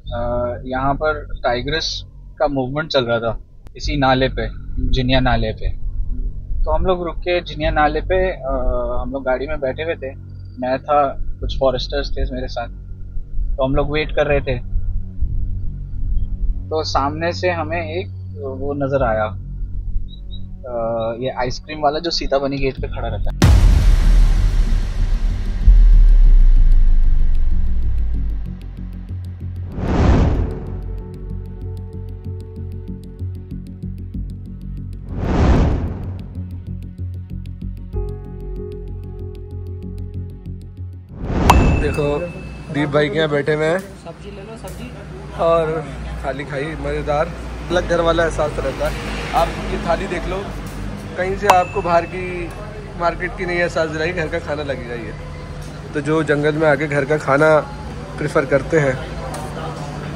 यहाँ पर टाइग्रेस का मूवमेंट चल रहा था इसी नाले पे, जिनिया नाले पे। तो हम लोग रुक के जिनिया नाले पे हम लोग गाड़ी में बैठे हुए थे। मैं था, कुछ फॉरेस्टर्स थे मेरे साथ, तो हम लोग वेट कर रहे थे। तो सामने से हमें एक वो नज़र आया, ये आइसक्रीम वाला जो सीताबनी गेट पे खड़ा रहता है। देखो दीप भाई के यहाँ बैठे हुए हैं, सब्जी ले लो सब्जी, और थाली खाई मज़ेदार। अलग घर वाला एहसास रहता है। आप ये थाली देख लो, कहीं से आपको बाहर की मार्केट की नहीं एहसास दिलाई, घर का खाना लगेगा ये। तो जो जंगल में आके घर का खाना प्रेफर करते हैं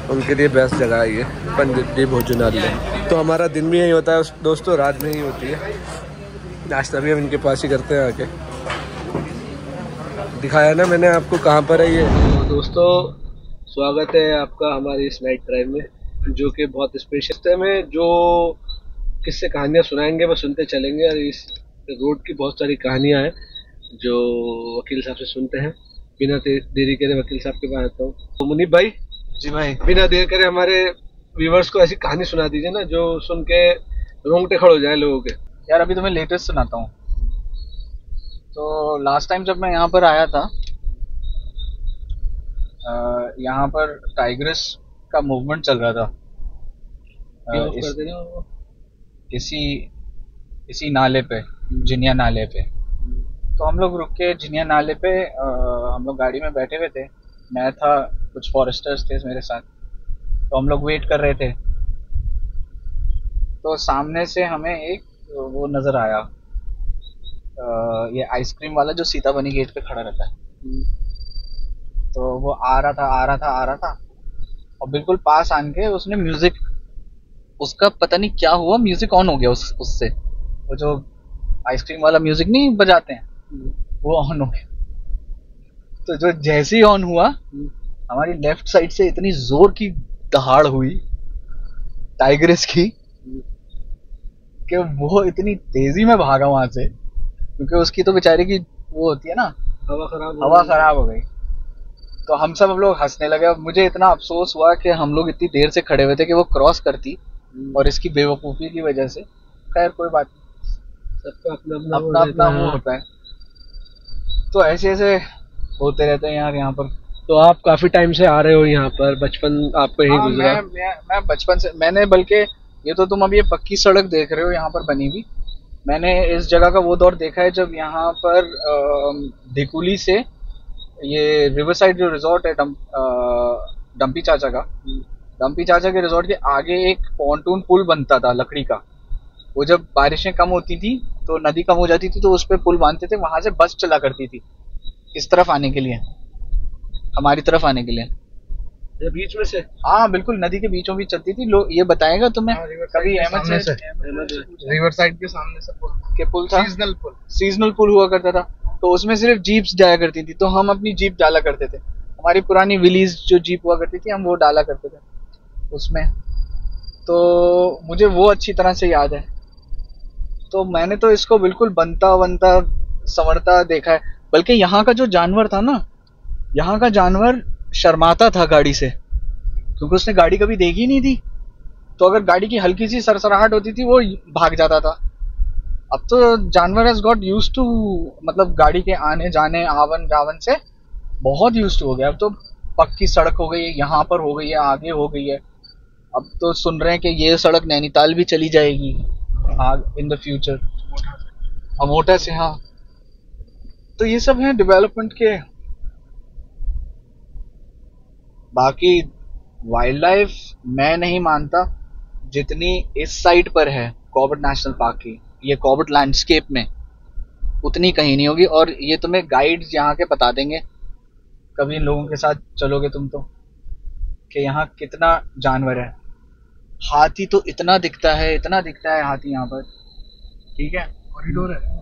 उनके लिए बेस्ट जगह है ये पंडित भोजनालय। तो हमारा दिन भी यही होता है दोस्तों, रात में ही होती है। नाश्ता भी हम इनके पास ही करते हैं आके। दिखाया ना मैंने आपको कहाँ पर है ये। तो दोस्तों स्वागत है आपका हमारी इस नाइट ड्राइव में, जो कि बहुत स्पेशल है, जो किससे कहानियाँ सुनाएंगे वो सुनते चलेंगे। और इस रोड की बहुत सारी कहानियाँ हैं जो वकील साहब से सुनते हैं। बिना देरी करे वकील साहब के पास आता हूँ। तो मुनीब भाई जी भाई, बिना देर करे हमारे व्यूवर्स को ऐसी कहानी सुना दीजिए ना जो सुन के रोंगटे खड़े हो जाए लोगों के। यार अभी तो मैं लेटेस्ट सुनाता हूँ। तो लास्ट टाइम जब मैं यहाँ पर आया था, यहाँ पर टाइग्रेस का मूवमेंट चल रहा था इसी नाले पे, जिनिया नाले पे। तो हम लोग रुक के जिनिया नाले पे हम लोग गाड़ी में बैठे हुए थे। मैं था, कुछ फॉरेस्टर्स थे मेरे साथ, तो हम लोग वेट कर रहे थे। तो सामने से हमें एक वो नज़र आया, ये आइसक्रीम वाला जो सीताबनी गेट पे खड़ा रहता है। तो वो आ रहा था और बिल्कुल पास आके उसने म्यूजिक, उसका पता नहीं क्या हुआ, म्यूजिक ऑन हो गया उससे। वो जो आइसक्रीम वाला म्यूजिक नहीं बजाते हैं, वो ऑन हो गया। तो जो जैसे ही ऑन हुआ, हमारी लेफ्ट साइड से इतनी जोर की दहाड़ हुई टाइग्रेस की कि वो इतनी तेजी में भागा वहां से, क्योंकि उसकी तो बेचारे की वो होती है ना, हवा खराब हो गई। तो हम सब लोग हंसने लगे। अब मुझे इतना अफसोस हुआ कि हम लोग इतनी देर से खड़े हुए थे कि वो क्रॉस करती, और इसकी बेवकूफ़ी की वजह से। खैर कोई बात नहीं, सबका अपना अपना वो होता है। तो ऐसे ऐसे होते रहते हैं यार यहाँ पर। तो आप काफी टाइम से आ रहे हो यहाँ पर, बचपन आपका यही गुजरा? मैं बचपन से, मैंने बल्कि ये तो तुम अब ये पक्की सड़क देख रहे हो यहाँ पर बनी हुई, मैंने इस जगह का वो दौर देखा है जब यहाँ पर ढिकुली से ये रिवर साइड जो रिजॉर्ट है डम्पी चाचा का, डम्पी चाचा के रिजॉर्ट के आगे एक पॉन्टून पुल बनता था लकड़ी का। वो जब बारिशें कम होती थी तो नदी कम हो जाती थी तो उस पर पुल बांधते थे, वहां से बस चला करती थी इस तरफ आने के लिए, हमारी तरफ आने के लिए। बीच में से? हाँ बिल्कुल, नदी के बीचों बीच चलती थी। लोग ये बताएगा तुम्हें, कभी अहमद से रिवर साइड के सामने से पुल था, सीजनल पुल हुआ करता था। तो उसमें सिर्फ जीप्स जाया करती थी, तो हम अपनी जीप डाला करते थे। हमारी पुरानी विलीज जो जीप हुआ करती थी, हम वो डाला करते थे उसमें। तो मुझे वो अच्छी तरह से याद है। तो मैंने तो इसको बिल्कुल बनता बनता संवरता देखा है। बल्कि यहाँ का जो जानवर था ना, यहाँ का जानवर शर्माता था गाड़ी से, क्योंकि उसने गाड़ी कभी देखी नहीं थी। तो अगर गाड़ी की हल्की सी सरसराहट होती थी वो भाग जाता था। अब तो जानवर हैज गॉट यूज्ड टू, मतलब गाड़ी के आने जाने आवन जावन से बहुत यूज्ड टू हो गया। अब तो पक्की सड़क हो गई है, यहाँ पर हो गई है, आगे हो गई है। अब तो सुन रहे हैं कि ये सड़क नैनीताल भी चली जाएगी इन द फ्यूचर, अमोटा से। हाँ, तो ये सब है डेवलपमेंट के। बाकी वाइल्ड लाइफ मैं नहीं मानता जितनी इस साइड पर है कॉर्बेट नेशनल पार्क की, ये कॉर्बेट लैंडस्केप में, उतनी कहीं नहीं होगी। और ये तुम्हें गाइड्स यहाँ के बता देंगे, कभी इन लोगों के साथ चलोगे तुम तो, कि यहाँ कितना जानवर है। हाथी तो इतना दिखता है हाथी यहाँ पर, ठीक है, कॉरिडोर है।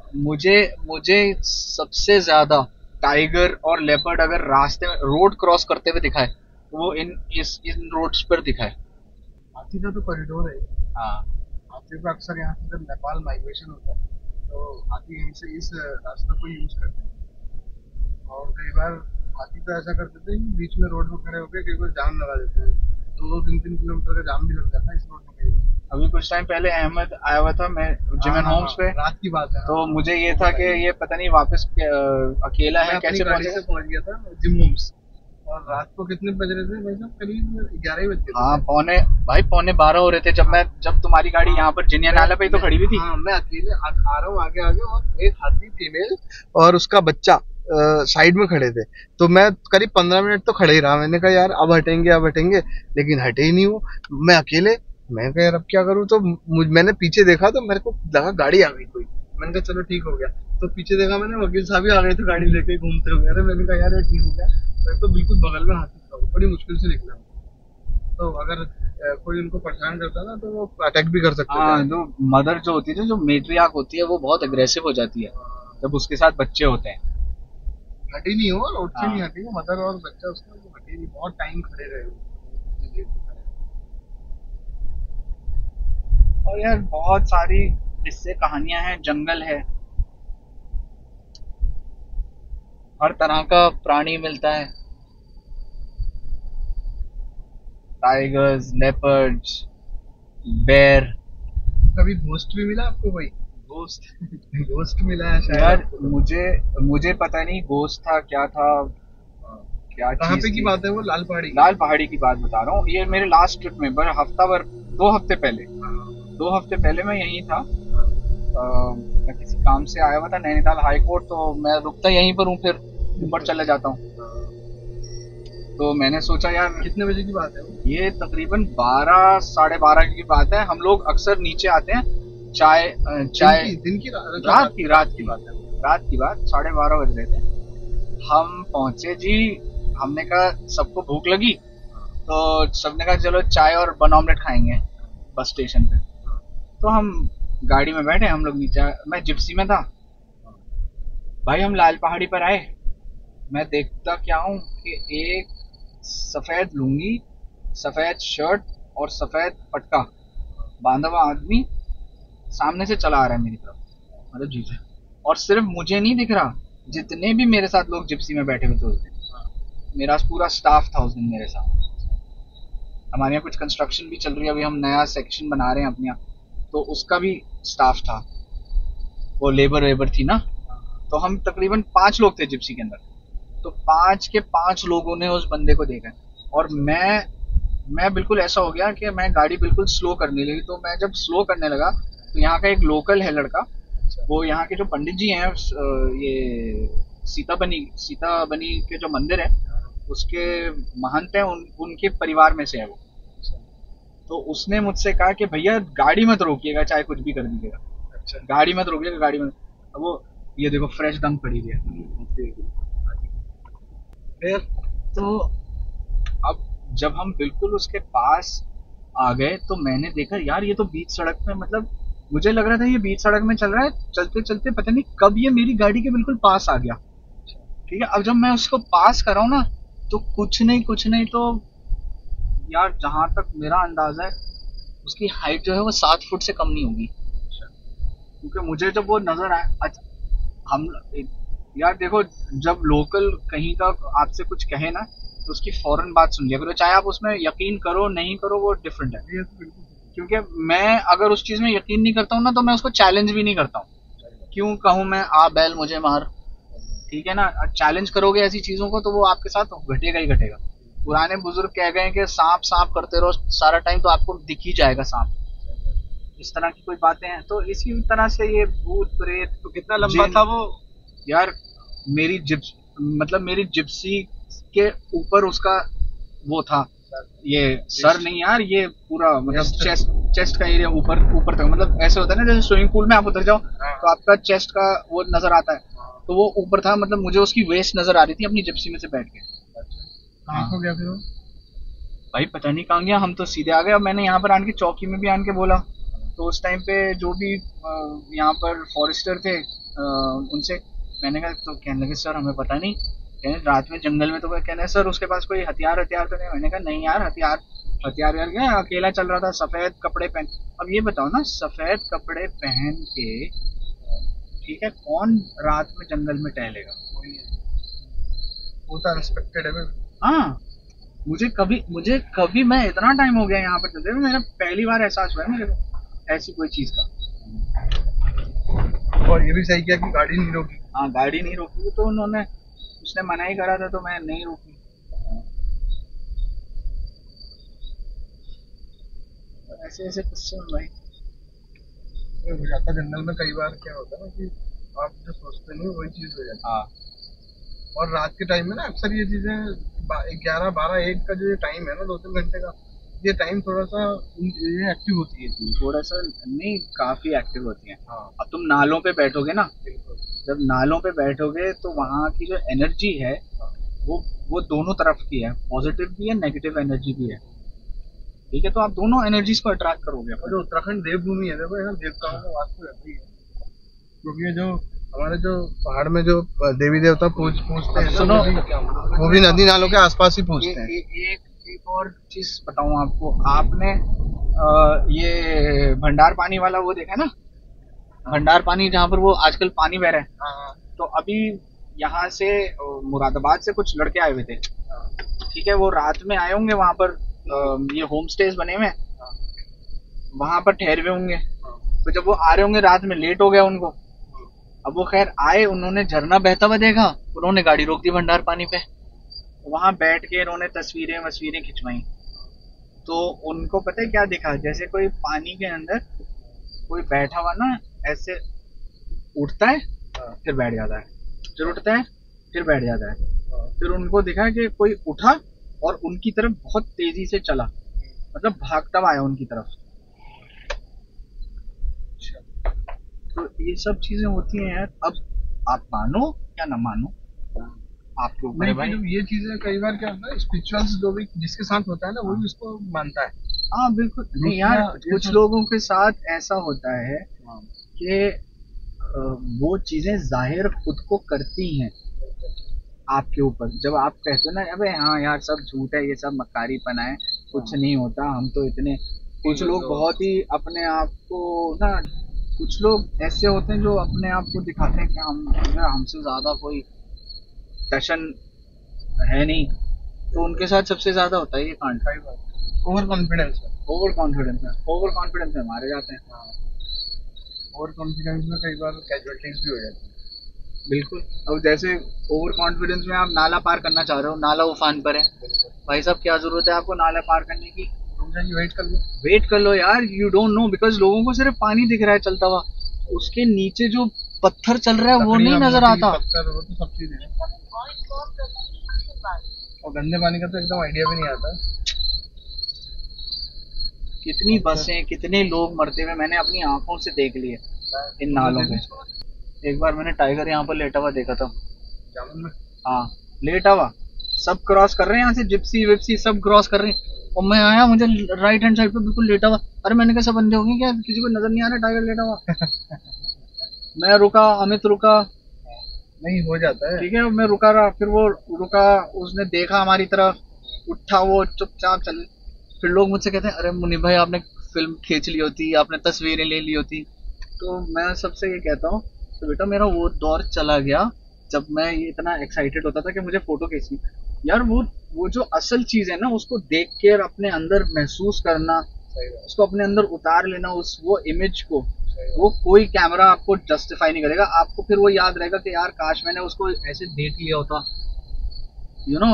मुझे सबसे ज्यादा टाइगर और लेपर्ड अगर रास्ते में रोड क्रॉस करते हुए दिखाए वो इन रोड्स पर दिखा है। हाथी का तो कॉरिडोर है। हाँ हाथी का अक्सर यहाँ से जब नेपाल माइग्रेशन होता है तो हाथी यहीं से इस रास्ते को यूज करते हैं। और कई बार हाथी तो ऐसा कर देते हैं कि बीच में रोड में खड़े होकर कई बार जाम लगा देते हैं। 2-3 किलोमीटर का जाम भी लग जाता है इस रोड में कई बार। अभी कुछ टाइम पहले अहमद आया हुआ था, मैं जिम एंड होम्स पे, रात की बात है। तो मुझे ये था कि ये पता नहीं वापस अकेला है, कैसे से पहुंच गया था जिम होम्स। और रात को कितने बज रहे थे भाई साहब? करीब 11 बज गए। हाँ पौने 12 हो रहे थे जब तुम्हारी गाड़ी यहाँ पर जिनिया नाला पे ही तो खड़ी हुई थी। हाँ, मैं अकेले आ रहा हूँ आगे आगे, और एक हाथी फीमेल और उसका बच्चा साइड में खड़े थे। तो मैं करीब 15 मिनट तो खड़े ही रहा। मैंने कहा यार अब हटेंगे, लेकिन हटे ही नहीं वो। मैं अकेले, मैं कहा यार अब क्या करूँ? तो मैंने पीछे देखा तो मेरे को लगा गाड़ी आ गई कोई। मैंने कहा चलो ठीक हो गया। तो पीछे देखा मैंने, वकील साहब भी आ गए थे गाड़ी लेके घूमते हुए। अरे मैंने कहा यार ये ठीक हो गया। मैं तो बिल्कुल बगल में हाथी था, बड़ी मुश्किल से निकला। तो अगर कोई उनको परेशान करता ना तो वो अटैक भी कर सकते थे। हाँ, जो मदर जो होती है, जो मेट्रियार्क होती है, वो बहुत अग्रेसिव हो जाती है जब उसके साथ बच्चे होते हैं। हटी नहीं हो, रोड से नहीं हटी, मदर और बच्चा उसका वो हटी नहीं, बहुत टाइम खड़े रहे वो। और यार बहुत सारी इससे कहानियां हैं, जंगल है, हर तरह का प्राणी मिलता है, टाइगर्स, लेपर्ड्स, बेर। कभी घोस्ट भी मिला आपको भाई? घोस्ट मिला है शायद यार आपको? मुझे पता नहीं घोस्ट था क्या था, क्या कहाँ चीज पे की थी। बात है वो? लाल पहाड़ी? लाल पहाड़ी की बात बता रहा हूँ, ये मेरे लास्ट ट्रिप में, हफ्ता भर 2 हफ्ते पहले, 2 हफ्ते पहले मैं यहीं था। मैं किसी काम से आया हुआ था नैनीताल हाई कोर्ट, तो मैं रुकता यहीं पर हूँ, फिर ऊपर चले जाता हूँ। तो मैंने सोचा यार, कितने बजे की बात है वो? ये तकरीबन 12 साढ़े 12 की बात है। हम लोग अक्सर नीचे आते हैं चाय दिन की रात की बात है, रात की बात, 12:30 बज रहे थे। हम पहुंचे जी, हमने कहा सबको भूख लगी, तो सबने कहा चलो चाय और बन ऑमलेट खाएंगे बस स्टेशन पे। तो हम गाड़ी में बैठे, हम लोग नीचे, मैं जिप्सी में था भाई। हम लाल पहाड़ी पर आए, मैं देखता क्या हूँ कि एक सफेद लुंगी, सफेद शर्ट और सफेद पटका बांधा हुआ आदमी सामने से चला आ रहा है मेरी तरफ, मतलब जी। और सिर्फ मुझे नहीं दिख रहा, जितने भी मेरे साथ लोग जिप्सी में बैठे हुए थे उस दिन, मेरा पूरा स्टाफ था उस दिन मेरे साथ। हमारे यहाँ कुछ कंस्ट्रक्शन भी चल रही है, अभी हम नया सेक्शन बना रहे हैं अपने यहाँ, तो उसका भी स्टाफ था, वो लेबर थी ना। तो हम तकरीबन 5 लोग थे जिप्सी के अंदर, तो 5 के 5 लोगों ने उस बंदे को देखा। और मैं बिल्कुल ऐसा हो गया कि मैं गाड़ी बिल्कुल स्लो करने लगी। तो मैं जब स्लो करने लगा तो यहाँ का एक लोकल है लड़का, वो यहाँ के जो पंडित जी हैं, ये सीता बनी के जो मंदिर है उसके महंत हैं, उनके परिवार में से है वो। तो उसने मुझसे कहा कि भैया गाड़ी मत रोकिएगा, चाहे कुछ भी कर दीजिएगा, अच्छा, गाड़ी मत रोकिएगा, गाड़ी मत। अब वो ये देखो फ्रेश डंक पड़ी है। फिर तो अब जब हम बिल्कुल उसके पास आ गए तो मैंने देखा यार ये तो बीच सड़क में, मतलब मुझे लग रहा था ये बीच सड़क में चल रहा है, चलते चलते पता नहीं कब ये मेरी गाड़ी के बिल्कुल पास आ गया। ठीक है, अब जब मैं उसको पास कर रहा हूँ ना, तो कुछ नहीं तो यार जहां तक मेरा अंदाजा है उसकी हाइट जो है वो 7 फुट से कम नहीं होगी। क्योंकि मुझे जब वो नजर आया, हम यार देखो, जब लोकल कहीं का आपसे कुछ कहे ना तो उसकी फौरन बात सुन लिया करो, चाहे आप उसमें यकीन करो नहीं करो, वो डिफरेंट है। क्योंकि मैं अगर उस चीज में यकीन नहीं करता हूँ ना, तो मैं उसको चैलेंज भी नहीं करता हूँ। क्यों कहूँ मैं, आ बैल मुझे मार, ठीक है ना। चैलेंज करोगे ऐसी चीजों को तो वो आपके साथ घटेगा ही घटेगा। पुराने बुजुर्ग कह गए कि सांप सांप करते रहो सारा टाइम तो आपको दिख ही जाएगा सांप, इस तरह की कोई बातें हैं। तो इसी तरह से ये भूत प्रेत। तो कितना लंबा था वो? यार मेरी जिप्सी के ऊपर उसका वो था, ये सर नहीं यार, ये पूरा मतलब चेस्ट का एरिया ऊपर तक, मतलब ऐसे होता है ना जैसे स्विमिंग पूल में आप उतर जाओ तो आपका चेस्ट का वो नजर आता है, तो वो ऊपर था। मतलब मुझे उसकी वेस्ट नजर आ रही थी अपनी जिप्सी में से बैठ के। कहाँ हो गया फिर वो? भाई पता नहीं कहाँ गया, हम तो सीधे आ गए। अब मैंने यहाँ पर आन के चौकी में भी आन के बोला, तो उस टाइम पे जो भी यहाँ पर फॉरेस्टर थे उनसे मैंने कहा, तो कहने लगे सर हमें पता नहीं, कहने रात में जंगल में तो कहने सर उसके पास कोई हथियार हथियार तो नहीं। मैंने कहा नहीं यार, हथियार हथियार यार क्या, अकेला चल रहा था सफेद कपड़े पहन। अब ये बताओ ना, सफेद कपड़े पहन के ठीक है, कौन रात में जंगल में टहलेगा? वो तो अनएक्सपेक्टेड है। हाँ, मुझे कभी मैं इतना टाइम हो गया यहाँ पर चलते हुए, मेरा पहली बार एहसास हुआ है मेरे को ऐसी कोई चीज का। और ये भी सही किया कि गाड़ी नहीं रोकी। हाँ, गाड़ी नहीं रोकी तो उसने मना ही करा था तो मैं नहीं रोकी। ऐसे ऐसे किस्से में भाई हो जाता जंगल में। कई बार क्या होता है ना कि आप जो सोचते नहीं वही चीज हो जाती है। हाँ, और रात के टाइम में ना अक्सर ये चीजें 11, 12, 1 का जो ये टाइम है ना, 2-3 घंटे का, ये टाइम थोड़ा सा ये एक्टिव होती है। थोड़ा सा नहीं, काफी एक्टिव होती है। हाँ, अब तुम नालों पे बैठोगे ना, बिल्कुल। जब नालों पे बैठोगे तो वहाँ की जो एनर्जी है वो दोनों तरफ की है, पॉजिटिव भी है नेगेटिव एनर्जी भी है। ठीक है, तो आप दोनों एनर्जीज को अट्रैक्ट करोगे। और जो उत्तराखंड देवभूमि है, देखो यहाँ देवताओं का वास्तु रहती है, क्योंकि ये जो हमारे जो पहाड़ में जो देवी देवता पूजते हैं, सुनो, वो भी नदी नालों के आसपास ही पूजते हैं। एक और चीज बताऊं आपको, आपने ये भंडार पानी वाला वो देखा है ना, भंडार पानी जहाँ पर वो आजकल पानी बह रहा है। हाँ, तो अभी यहाँ से मुरादाबाद से कुछ लड़के आए हुए थे। ठीक है, वो रात में आए होंगे वहां पर, ये होम स्टेज बने हुए, वहां पर ठहरे हुए होंगे। तो जब वो आ रहे होंगे रात में, लेट हो गया उनको। अब वो खैर आए, उन्होंने झरना बहता हुआ देखा, उन्होंने गाड़ी रोक दी भंडार पानी पे। वहां बैठ के उन्होंने तस्वीरें खिंचवाई। तो उनको पता है क्या दिखा, जैसे कोई पानी के अंदर कोई बैठा हुआ ना, ऐसे उठता है फिर बैठ जाता है, फिर उठता है फिर बैठ जाता है। फिर उनको दिखा कि कोई उठा और उनकी तरफ बहुत तेजी से चला, मतलब भागता हुआ आया उनकी तरफ। तो ये सब चीजें होती हैं यार। अब आप मानो या ना मानो, आपके ऊपर है भाई। ये चीजें कई बार क्या होता है, स्पिरिचुअल्स जो भी जिसके साथ होता है ना, वो भी उसको मानता है। हाँ बिल्कुल। नहीं यार, कुछ लोगों के साथ ऐसा होता है कि वो चीजें जाहिर खुद को करती हैं आपके ऊपर। जब आप कहते हो ना अबे हाँ यार सब झूठ है, ये सब मक्कारीपना है, कुछ नहीं होता, हम तो इतने, कुछ लोग बहुत ही अपने आप को ना, कुछ लोग ऐसे होते हैं जो अपने आप को दिखाते हैं कि हमसे ज्यादा कोई टशन है नहीं, तो उनके साथ सबसे ज्यादा होता है ये कांड। ओवर कॉन्फिडेंस में मारे जाते हैं। ओवर कॉन्फिडेंस में कई बार कैजुअलिटीज भी हो जाती है। बिल्कुल। अब जैसे ओवर कॉन्फिडेंस में आप नाला पार करना चाह रहे हो, नाला उफान पर है, भाई साहब क्या जरूरत है आपको नाला पार करने की? वेट कर लो यार, यू डोंट नो, बिकॉज लोगों को सिर्फ पानी दिख रहा है चलता हुआ, उसके नीचे जो पत्थर चल रहा है वो नहीं नजर आता। पत्थर वो तो सब चीजें हैं, और गंदे पानी का तो एकदम आइडिया भी नहीं आता। कितनी बसें, कितने लोग मरते हुए मैंने अपनी आंखों से देख लिए इन नालों में। एक बार मैंने टाइगर यहाँ पर लेटा हुआ देखा था। हाँ, लेटा हुआ, सब क्रॉस कर रहे हैं यहाँ से, जिप्सी विप्सी सब क्रॉस कर रहे हैं, और मैं आया, मुझे राइट हैंड साइड पे बिल्कुल लेटा हुआ। अरे मैंने कहा सब बंदे होंगे क्या, किसी को नजर नहीं आ रहा टाइगर लेटा हुआ। मैं रुका, अमित रुका, नहीं हो जाता है। ठीक है, मैं रुका रहा, फिर वो रुका, उसने देखा हमारी तरफ, उठा, वो चुपचाप चल। फिर लोग मुझसे कहते हैं अरे मुनीब भाई आपने फिल्म खींच ली होती, आपने तस्वीरें ले ली होती। तो मैं सबसे ये कहता हूँ, तो बेटा मेरा वो दौर चला गया जब मैं ये इतना एक्साइटेड होता था कि मुझे फोटो खींचनी। यार वो जो असल चीज है ना, उसको देख के अपने अंदर महसूस करना, उसको अपने अंदर उतार लेना, वो इमेज को, वो कोई कैमरा आपको जस्टिफाई नहीं करेगा। आपको फिर वो याद रहेगा कि यार काश मैंने उसको ऐसे देख लिया होता, यू नो,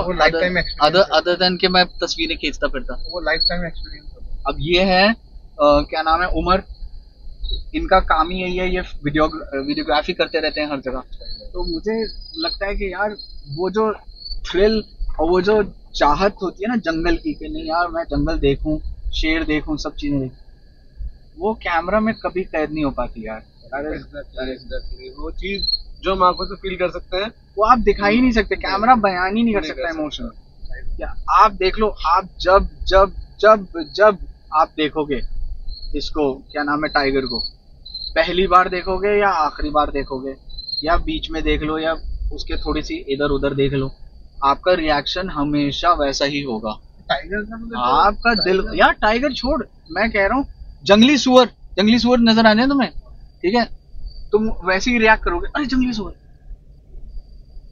अदर देन कि मैं तस्वीरें खींचता फिरता। वो लाइफ टाइम एक्सपीरियंस होता है। अब ये है क्या नाम है, उमर, इनका काम ही यही है, ये वीडियोग्राफी करते रहते हैं हर जगह। तो मुझे लगता है कि यार वो जो थ्रिल और वो जो चाहत होती है ना जंगल की, कि नहीं यार मैं जंगल देखूं, शेर देखूं, सब चीजें देखूं, वो कैमरा में कभी कैद नहीं हो पाती यार। वो चीज जो हम आंखों से फील कर सकते हैं वो आप दिखा ही नहीं सकते, कैमरा बयान ही नहीं कर सकता इमोशन। या आप देख लो, आप जब जब जब जब आप देखोगे इसको, क्या नाम है, टाइगर को, पहली बार देखोगे या आखिरी बार देखोगे, या बीच में देख लो, या उसके थोड़ी सी इधर उधर देख लो, आपका रिएक्शन हमेशा वैसा ही होगा। टाइगर का तो देखो, आपका दिल यार, टाइगर छोड़, मैं कह रहा हूँ जंगली सुअर नजर आने तुम्हें, ठीक है, तुम वैसे ही रिएक्ट करोगे, अरे जंगली सुअर,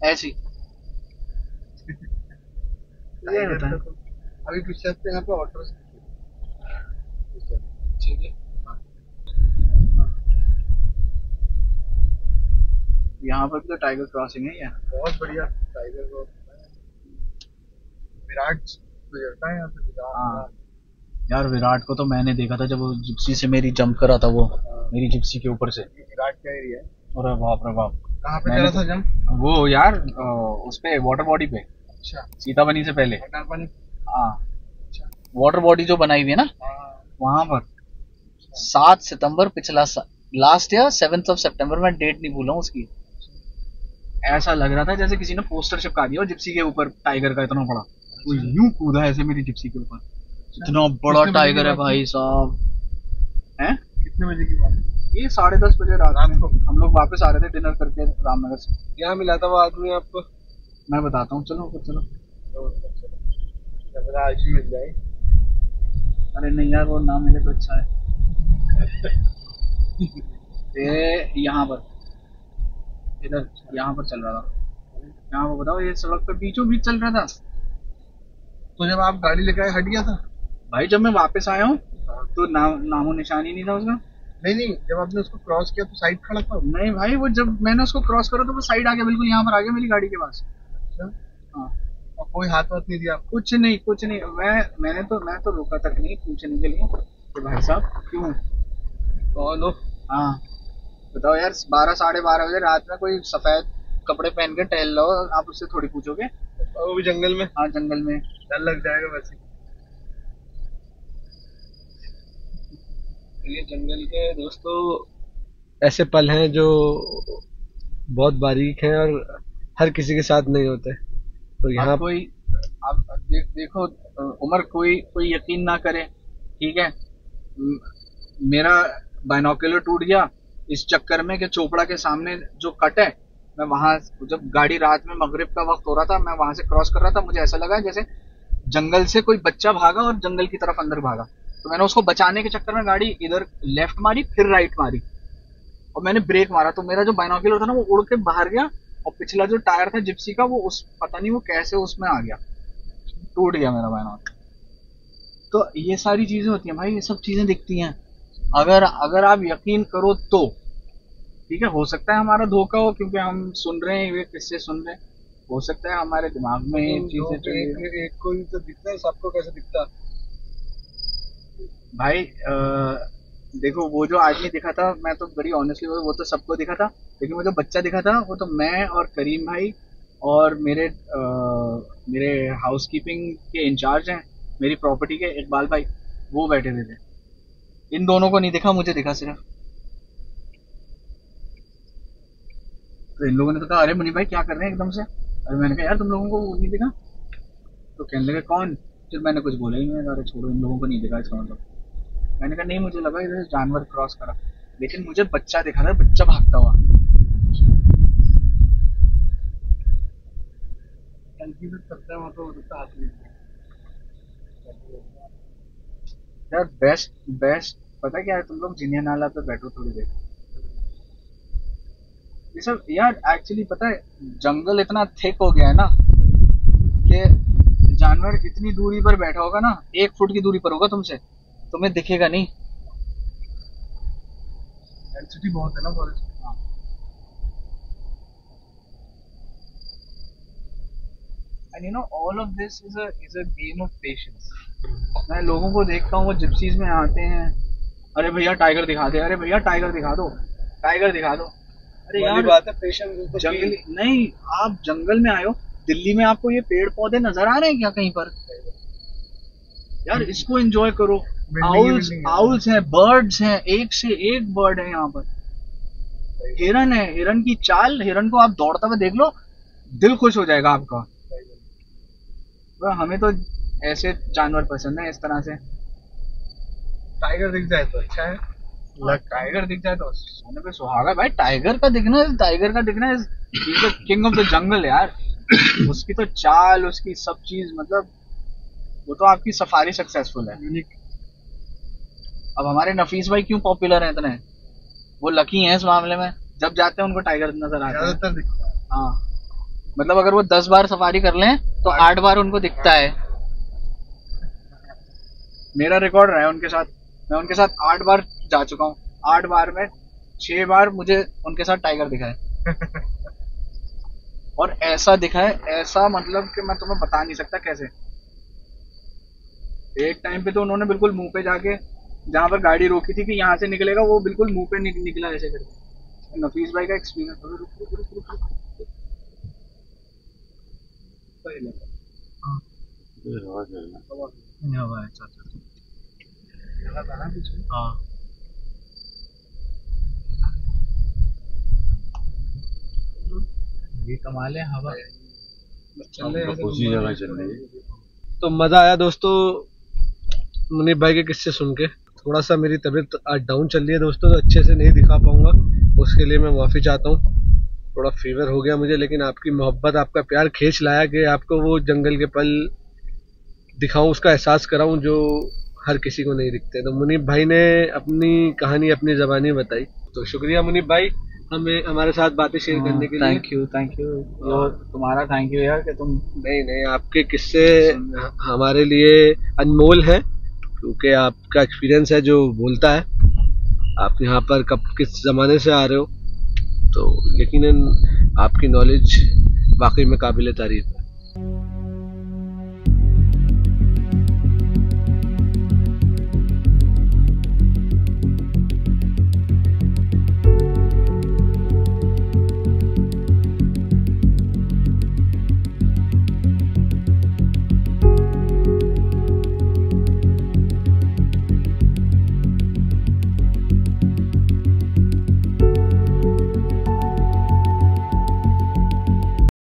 ऐसी। ये होता है। अभी पीछे हफ्ते यहाँ पे ऑटो ठीक है। यहाँ पर भी तो टाइगर क्रॉसिंग है यार। बहुत बढ़िया टाइगर को विराट गुजरता है यहाँ पे। हाँ यार, विराट को तो मैंने देखा था जब वो जिप्सी से मेरी जंप करा था, वो मेरी जिप्सी के ऊपर से। विराट का एरिया है। अरे बाप रे बाप। कहाँ पे मैंने करा था जंप? वो यार उस पे वाटर बॉडी पे, अच्छा, सीताबनी से पहले। पानी। हाँ, वाटर बॉडी जो बनाई हुई है ना, हाँ, वहां पर 7 सितंबर पिछला लास्ट ईयर 7 सितंबर, मैं डेट नहीं भूला हूँ उसकी। ऐसा लग रहा था जैसे किसी ने पोस्टर चिपका दिया जिप्सी के ऊपर टाइगर का, इतना बड़ा। वो यूं कूदा ऐसे मेरी जिप्सी के ऊपर, इतना बड़ा टाइगर है भाई साहब। हैं? कितने बजे की बात है? ये 10:30 बजे रात को हम लोग वापस आ रहे थे डिनर करके रामनगर से। क्या मिला था वो आदमी आपको? मैं बताता हूँ, चलो चलो। आज ही मिल जाए। अरे नहीं यार, वो ना मिले तो अच्छा है। ये यहाँ पर, इधर यहाँ पर चल रहा था। यहाँ पर बताओ, ये सड़क पर बीचों बीच चल रहा था। तो जब आप गाड़ी लेकर आए हट गया था? भाई जब मैं वापस आया हूँ तो नामो निशान ही नहीं था उसका। नहीं, जब आपने उसको क्रॉस किया तो साइड खड़ा था? नहीं भाई, वो जब मैंने उसको क्रॉस करा तो वो साइड आ गया, बिल्कुल यहाँ पर आ गया मेरी गाड़ी के पास। अच्छा, हाँ। और कोई हाथ वाथ नहीं दिया आपको? कुछ नहीं। मैं तो रुका तक नहीं पूछने के लिए कि भाई साहब क्यों, कौन हो? हाँ बताओ यार, 12 साढ़े 12 बजे रात में कोई सफेद कपड़े पहन के टहल रहा हो, आप उससे थोड़ी पूछोगे। और वो भी जंगल में? हाँ जंगल में। डर लग जाएगा वैसे। ये जंगल के दोस्तों ऐसे पल हैं जो बहुत बारीक हैं और हर किसी के साथ नहीं होते। तो यहाँ आप देखो उमर, कोई यकीन ना करे, ठीक है, मेरा बाइनोकुलर टूट गया इस चक्कर में कि चोपड़ा के सामने जो कट है, मैं वहां, जब गाड़ी रात में मगरिब का वक्त हो रहा था, मैं वहां से क्रॉस कर रहा था, मुझे ऐसा लगा जैसे जंगल से कोई बच्चा भागा और जंगल की तरफ अंदर भागा। तो मैंने उसको बचाने के चक्कर में गाड़ी इधर लेफ्ट मारी, फिर राइट मारी, और मैंने ब्रेक मारा, तो मेरा जो बाइनोकुलर था ना वो उड़ के बाहर गया, और पिछला जो टायर था जिप्सी का वो उस पता नहीं वो कैसे उसमें आ गया, टूट गया मेरा बाइनोकुलर। तो ये सारी चीजें होती हैं भाई, ये सब चीजें दिखती हैं। अगर आप यकीन करो तो ठीक है, हो सकता है हमारा धोखा हो क्योंकि हम सुन रहे हैं, ये किससे सुन रहे हैं, हो सकता है हमारे दिमाग में ये चीजें चल रही हैं। एक को ही तो दिखता है, सबको कैसे दिखता? भाई देखो, वो जो आदमी दिखा था, मैं तो बड़ी ऑनेस्टली वो तो सबको दिखा था, लेकिन वो जो बच्चा दिखा था वो तो मैं और करीम भाई और मेरे हाउसकीपिंग के इंचार्ज हैं मेरी प्रॉपर्टी के, इकबाल भाई, वो बैठे हुए थे। इन दोनों को नहीं दिखा, मुझे दिखा सिर्फ। तो इन लोगों ने तो कहा, अरे मुनी भाई क्या कर रहे हैं एकदम से? अरे मैंने कहा यार तुम लोगों को वो नहीं दिखा? तो कहने लगे कौन? फिर मैंने कुछ बोला ही नहीं, अरे छोड़ो, इन लोगों को नहीं दिखा इसका मतलब। मैंने कहा नहीं, मुझे लगा इधर जानवर क्रॉस करा, लेकिन मुझे बच्चा दिखा था, बच्चा भागता हुआ। करता है वहाँ तो हाथ में। यार बेस्ट पता क्या है, तुम लोग जिनिया नाला पे बैठो थोड़ी देर। ये सब यार एक्चुअली पता है, जंगल इतना थिक हो गया है ना कि जानवर इतनी दूरी पर बैठा होगा ना, 1 फुट की दूरी पर होगा तुमसे, तुम्हें दिखेगा नहीं। डेंसिटी बहुत है ना forest. And you know all of this is a game of patience. मैं लोगों को देखता हूँ वो जिप्सीज में आते हैं, अरे भैया टाइगर दिखा दे, अरे भैया टाइगर दिखा दो, टाइगर दिखा दो। अरे यार बात है पेशेंस। जंगल नहीं, आप जंगल में आए हो, दिल्ली में आपको ये पेड़ पौधे नजर आ रहे हैं क्या कहीं पर? यार इसको एंजॉय करो। आउल्स हैं, बर्ड्स हैं, एक से एक बर्ड है यहाँ पर। हिरन है, हिरन की चाल, हिरन को आप दौड़ता हुआ देख लो, दिल खुश हो जाएगा आपका। हमें तो ऐसे जानवर पसंद है, इस तरह से। टाइगर दिख जाए तो अच्छा है। टाइगर दिख जाए तो सोने पे सुहागा भाई। टाइगर का दिखना किंग ऑफ द जंगल यार। उसकी तो चाल, उसकी सब चीज, मतलब वो तो आपकी सफारी सक्सेसफुल है। अब हमारे नफीस भाई क्यों पॉपुलर हैं इतने, वो लकी हैं इस मामले में, जब जाते हैं उनको टाइगर नजर आता है। ज्यादातर दिखता है। हाँ, मतलब अगर वो 10 बार सफारी कर लें तो 8 बार उनको दिखता है। मेरा रिकॉर्ड रहा है उनके साथ, मैं उनके साथ 8 बार जा चुका हूँ। 8 बार में 6 बार मुझे उनके साथ टाइगर दिखा है। और ऐसा दिखा है, ऐसा मतलब कि मैं तुम्हें बता नहीं सकता कैसे। एक टाइम पे तो उन्होंने बिल्कुल मुंह पे जाके, जहाँ पर गाड़ी रोकी थी कि यहाँ से निकलेगा, वो बिल्कुल मुंह पे निकला ऐसे करके। नफीस भाई का एक्सपीरियंस। हाँ, ये कमाल है हवा। उसी जगह चल रही है। तो मज़ा आया दोस्तों मुनीब भाई के किस्से सुन के। थोड़ा सा मेरी तबीयत आज डाउन चल रही है दोस्तों, तो अच्छे से नहीं दिखा पाऊंगा, उसके लिए मैं माफ़ी चाहता हूँ। थोड़ा फीवर हो गया मुझे, लेकिन आपकी मोहब्बत, आपका प्यार खींच लाया कि आपको वो जंगल के पल दिखाऊं, उसका एहसास कराऊं जो हर किसी को नहीं दिखते। तो मुनीब भाई ने अपनी कहानी अपनी ज़बानी बताई, तो शुक्रिया मुनीब भाई हमें हमारे साथ बातें शेयर करने के लिए। थैंक यू वो तुम्हारा थैंक यू यार कि तुम। नहीं, आपके किस्से हमारे लिए अनमोल है, क्योंकि आपका एक्सपीरियंस है जो बोलता है। आप यहाँ पर कब किस ज़माने से आ रहे हो, तो यकीनन आपकी नॉलेज वाकई में काबिल तारीफ है।